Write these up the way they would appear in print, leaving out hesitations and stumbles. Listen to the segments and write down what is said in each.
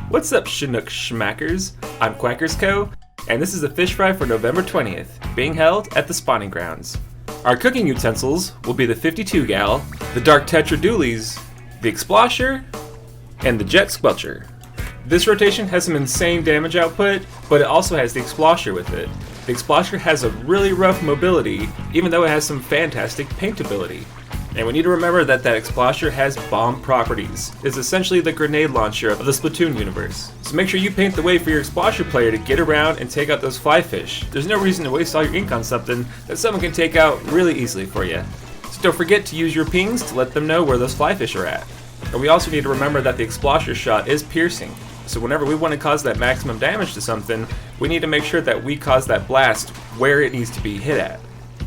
What's up, Chinook Schmackers? I'm Quackers Co., and this is a fish fry for November 20th, being held at the spawning grounds. Our cooking utensils will be the 52 gal, the dark Tetra Dualies, the Explosher, and the jet Squelcher. This rotation has some insane damage output, but it also has the Explosher with it. The Explosher has a really rough mobility, even though it has some fantastic paintability. And we need to remember that Explosher has bomb properties. It's essentially the grenade launcher of the Splatoon universe. So make sure you paint the way for your Explosher player to get around and take out those fly fish. There's no reason to waste all your ink on something that someone can take out really easily for you. So don't forget to use your pings to let them know where those fly fish are at. And we also need to remember that the Explosher shot is piercing. So whenever we want to cause that maximum damage to something, we need to make sure that we cause that blast where it needs to be hit at.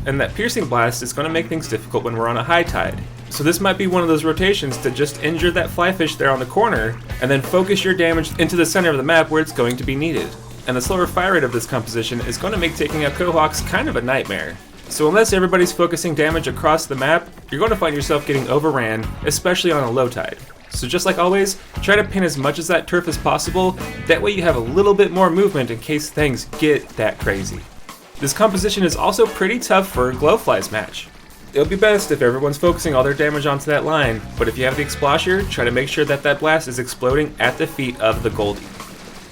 And that piercing blast is going to make things difficult when we're on a high tide. So this might be one of those rotations to just injure that fly fish there on the corner, and then focus your damage into the center of the map where it's going to be needed. And the slower fire rate of this composition is going to make taking out Quahawks kind of a nightmare. So unless everybody's focusing damage across the map, you're going to find yourself getting overran, especially on a low tide. So just like always, try to paint as much as that turf as possible, that way you have a little bit more movement in case things get that crazy. This composition is also pretty tough for a Glowflies match. It'll be best if everyone's focusing all their damage onto that line, but if you have the Explosher, try to make sure that blast is exploding at the feet of the Goldie.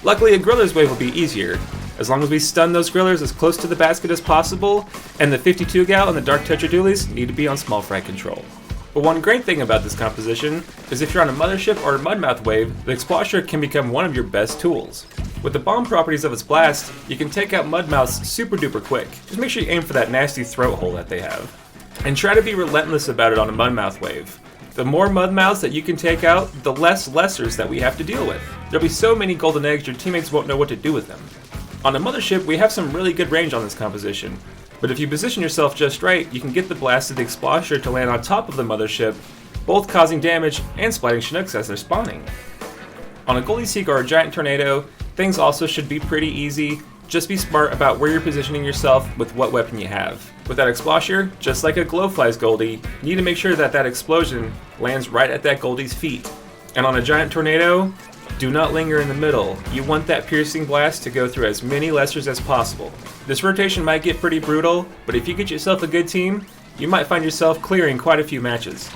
Luckily, a Griller's Wave will be easier, as long as we stun those Grillers as close to the basket as possible, and the 52 gal and the Dark Tetra Dualies need to be on small fry control. But one great thing about this composition is if you're on a Mothership or a Mudmouth wave, the Explosher can become one of your best tools. With the bomb properties of its blast, you can take out Mudmouths super duper quick. Just make sure you aim for that nasty throat hole that they have. And try to be relentless about it on a Mudmouth wave. The more Mudmouths that you can take out, the less lessers that we have to deal with. There'll be so many golden eggs your teammates won't know what to do with them. On a Mothership, we have some really good range on this composition. But if you position yourself just right, you can get the blast of the Explosher to land on top of the Mothership, both causing damage and splitting Chinooks as they're spawning. On a Goldie Seek or a Giant Tornado, things also should be pretty easy. Just be smart about where you're positioning yourself with what weapon you have. With that Explosher, just like a Glowflies Goldie, you need to make sure that explosion lands right at that Goldie's feet. And on a Giant Tornado, do not linger in the middle. You want that piercing blast to go through as many lessers as possible. This rotation might get pretty brutal, but if you get yourself a good team, you might find yourself clearing quite a few matches.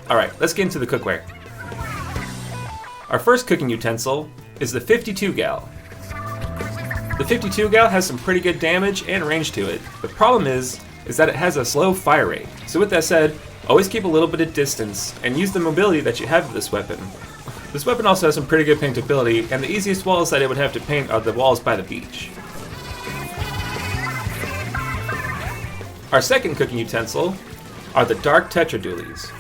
Alright, let's get into the cookware. Our first cooking utensil is the 52 gal. The 52 gal has some pretty good damage and range to it. The problem is that it has a slow fire rate. So with that said, always keep a little bit of distance and use the mobility that you have with this weapon. This weapon also has some pretty good paintability, and the easiest walls that it would have to paint are the walls by the beach. Our second cooking utensil are the Dark Tetra Dualies.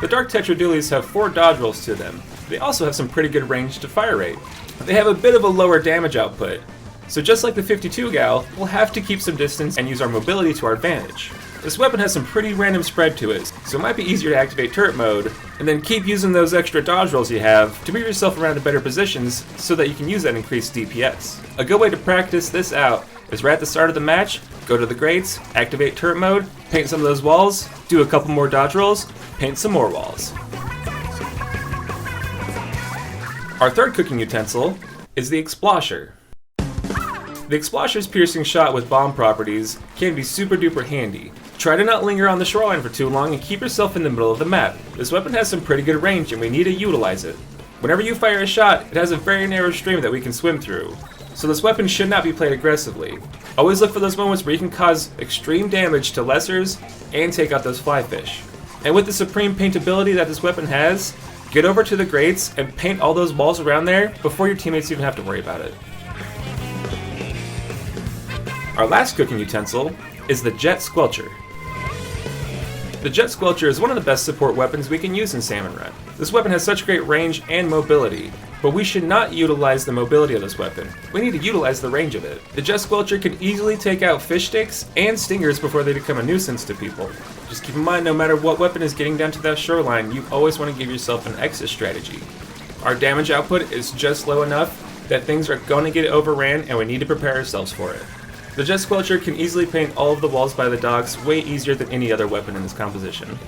The Dark Tetra Dualies have 4 dodge rolls to them. They also have some pretty good range to fire rate. They have a bit of a lower damage output, so just like the 52 gal, we'll have to keep some distance and use our mobility to our advantage. This weapon has some pretty random spread to it, so it might be easier to activate turret mode, and then keep using those extra dodge rolls you have to move yourself around to better positions so that you can use that increased DPS. A good way to practice this out is right at the start of the match, go to the grates, activate turret mode, paint some of those walls, do a couple more dodge rolls, paint some more walls. Our third cooking utensil is the Explosher. The Explosher's piercing shot with bomb properties can be super duper handy. Try to not linger on the shoreline for too long and keep yourself in the middle of the map. This weapon has some pretty good range and we need to utilize it. Whenever you fire a shot, it has a very narrow stream that we can swim through. So this weapon should not be played aggressively. Always look for those moments where you can cause extreme damage to lessers and take out those fly fish. And with the supreme paintability that this weapon has, get over to the grates and paint all those walls around there before your teammates even have to worry about it. Our last cooking utensil is the jet Squelcher. The jet Squelcher is one of the best support weapons we can use in Salmon Run. This weapon has such great range and mobility, but we should not utilize the mobility of this weapon. We need to utilize the range of it. The Jet Squelcher can easily take out fish sticks and stingers before they become a nuisance to people. Just keep in mind, no matter what weapon is getting down to that shoreline, you always want to give yourself an exit strategy. Our damage output is just low enough that things are going to get overran and we need to prepare ourselves for it. The Jet Squelcher can easily paint all of the walls by the docks way easier than any other weapon in this composition.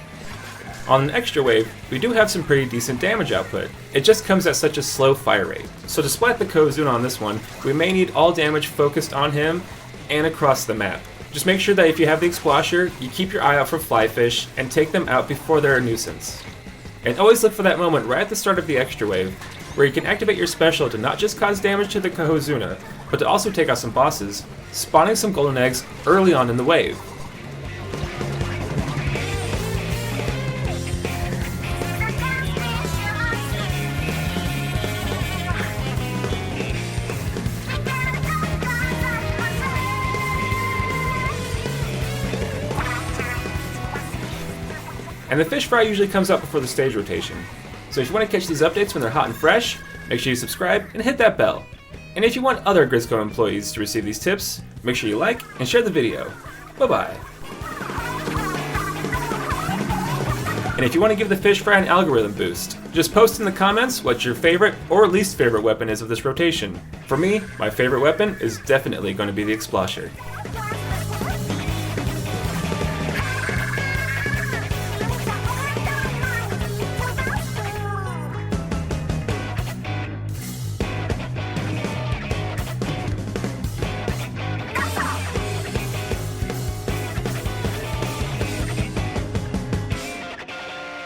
On an extra wave, we do have some pretty decent damage output. It just comes at such a slow fire rate. So to splat the Kozuna on this one, we may need all damage focused on him and across the map. Just make sure that if you have the Explosher, you keep your eye out for flyfish and take them out before they're a nuisance. And always look for that moment right at the start of the extra wave, where you can activate your special to not just cause damage to the Kozuna, but to also take out some bosses, spawning some golden eggs early on in the wave. And the fish fry usually comes up before the stage rotation. So if you want to catch these updates when they're hot and fresh, make sure you subscribe and hit that bell. And if you want other Grisco employees to receive these tips, make sure you like and share the video. Bye-bye. And if you want to give the fish fry an algorithm boost, just post in the comments what your favorite or least favorite weapon is of this rotation. For me, my favorite weapon is definitely going to be the Explosher.